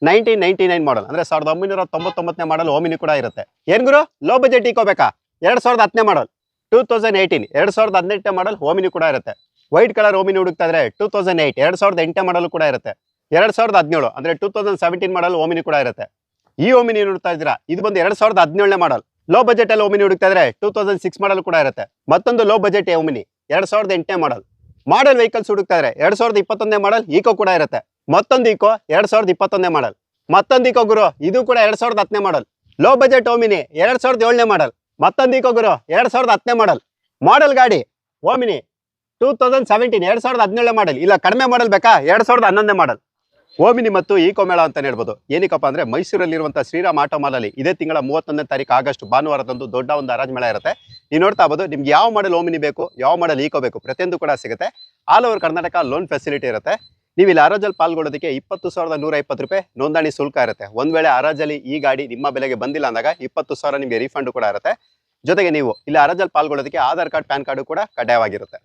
1999 ಮಾಡಲ್ ಅಂದ್ರೆ 1999ನೇ ಮಾಡಲ್ ಓಮಿನಿ ಕೂಡ ಇರುತ್ತೆ. ಏನ್ ಗುರು ಲೋ ಬಜೆಟ್ ಈಕೋ ಬೇಕಾ? 2010ನೇ ಮಾಡಲ್ 2018 2018ನೇ ಮಾಡಲ್ ಓಮಿನಿ ಕೂಡ ಇರುತ್ತೆ. ವೈಟ್ ಕಲರ್ ಓಮಿನಿ ಹುಡುಕ್ತಾ ಇದ್ರೆ 2008 2008ನೇ ಮಾಡಲ್ ಕೂಡ ಇರುತ್ತೆ. 2017 ಅಂದ್ರೆ 2017 ಮಾಡಲ್ ಓಮಿನಿ ಕೂಡ ಇರುತ್ತೆ. ಈ ಓಮಿನಿ ನೋಡ್ತಾ ಇದ್ದೀರಾ, ಇದು ಬಂದು 2017ನೇ ಮಾಡಲ್. ಲೋ ಬಜೆಟ್ ಅಲ್ಲಿ ಓಮಿನಿ ಹುಡುಕ್ತಾ ಇದ್ರೆ 2006 ಮಾಡಲ್ ಕೂಡ ಇರುತ್ತೆ. ಮತ್ತೊಂದು ಲೋ ಬಜೆಟ್ ಓಮಿನಿ 2008ನೇ ಮಾಡಲ್. ಮಾಡಲ್ ವೆಹಿಕಲ್ಸ್ ಹುಡುಕ್ತಾ ಇದ್ರೆ 2021ನೇ ಮಾಡಲ್ ಈಕೋ ಕೂಡ ಇರುತ್ತೆ. ಮತ್ತೊಂದು ಈಕೋ 2021ನೇ ಮಾಡಲ್. ಮತ್ತೊಂದು ಈಕೋ ಗುರು ಇದು ಕೂಡ 2010ನೇ ಮಾಡಲ್. ಲೋ ಬಜೆಟ್ ಓಮಿನಿ 2007ನೇ ಮಾಡಲ್. ಮತ್ತೊಂದು ಈಕೋ ಗುರು 2010ನೇ ಮಾಡಲ್. ಮಾಡಲ್ ಗಾಡಿ ಓಮಿನಿ 2017 2017ನೇ ಮಾಡಲ್. ಇಲ್ಲ ಕಡಿಮೆ ಮಾಡಲ್ ಬೇಕಾ? 2011ನೇ ಮಾಡಲ್. ಓಮಿನಿ ಮತ್ತು ಈಕೋ ಮೇಳ ಅಂತ ಹೇಳ್ಬೋದು. ಏನಕ್ಕಪ್ಪ ಅಂದ್ರೆ ಮೈಸೂರಲ್ಲಿರುವಂತಹ ಶ್ರೀರಾಮ್ ಆಟೋ ಮಾಲ್ ಅಲ್ಲಿ ಇದೇ ತಿಂಗಳ 31ನೇ ತಾರೀಕು ಆಗಸ್ಟ್ ಭಾನುವಾರದಂದು ದೊಡ್ಡ ಒಂದು ಹರಾಜ್ ಮೇಳ ಇರುತ್ತೆ. ನೀವು ನೋಡ್ತಾ ಇರ್ಬೋದು, ನಿಮ್ಗೆ ಯಾವ ಮಾಡಲ್ ಓಮಿನಿ ಬೇಕು, ಯಾವ ಮಾಡಲ್ ಈಕೋ ಬೇಕು, ಪ್ರತಿಯೊಂದು ಕೂಡ ಸಿಗುತ್ತೆ. All over Karnataka loan facility ಇರುತ್ತೆ. ನೀವು ಇಲ್ಲಿ ಹರಾಜಲ್ಲಿ ಪಾಲ್ಗೊಳ್ಳೋದಕ್ಕೆ 20,120 ರೂಪಾಯಿ ನೋಂದಣಿ ಶುಲ್ಕ ಇರುತ್ತೆ. ಒಂದ್ ವೇಳೆ ಹರಾಜಲ್ಲಿ ಈ ಗಾಡಿ ನಿಮ್ಮ ಬೆಲೆಗೆ ಬಂದಿಲ್ಲ ಅಂದಾಗ 20,000 ನಿಮಗೆ ರೀಫಂಡ್ ಕೂಡ ಇರುತ್ತೆ. ಜೊತೆಗೆ ನೀವು ಇಲ್ಲಿ ಹರಾಜಲ್ಲಿ ಪಾಲ್ಗೊಳ್ಳೋದಕ್ಕೆ ಆಧಾರ್ ಕಾರ್ಡ್, ಪ್ಯಾನ್ ಕಾರ್ಡ್ ಕೂಡ ಕಡ್ಡಾಯವಾಗಿರುತ್ತೆ.